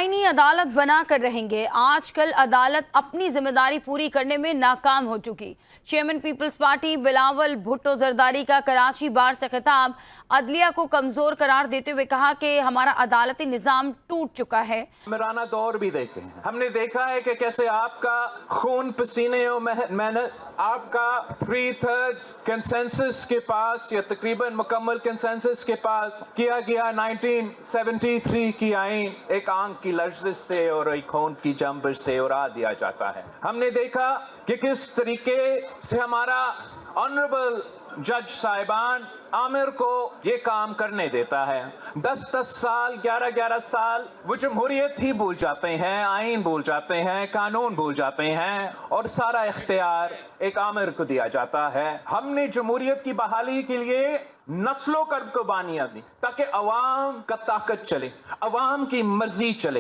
آئینی عدالت بنا کر رہیں گے۔ آج کل عدالت اپنی ذمہ داری پوری کرنے میں ناکام ہو چکی۔ چیئرمین پیپلز پارٹی بلاول بھٹو زرداری کا کراچی بار سے خطاب، عدلیہ کو کمزور قرار دیتے ہوئے کہا کہ ہمارا عدالتی نظام ٹوٹ چکا ہے۔ عامرانہ دور بھی دیکھے ہیں، ہم نے دیکھا ہے کہ کیسے آپ کا خون پسینے اور محنت، آپ کا 3/3 کنسنسس کے پاس یا تقریباً مکمل کنسنسس کے پاس کیا گیا 1973 کی آئین ایک آنکھ کی لرزش سے اور ایک خون کی جنبش سے اڑا دیا جاتا ہے۔ ہم نے دیکھا کہ کس طریقے سے ہمارا آنریبل جج صاحبان عامر کو یہ کام کرنے دیتا ہے۔ 10 سال 11 سال وہ جمہوریت ہی بھول جاتے ہیں، آئین بھول جاتے ہیں، قانون بھول جاتے ہیں اور سارا اختیار ایک عامر کو دیا جاتا ہے۔ ہم نے جمہوریت کی بحالی کے لیے نسلوں کا قربانیاں دی تاکہ عوام کا طاقت چلے، عوام کی مرضی چلے۔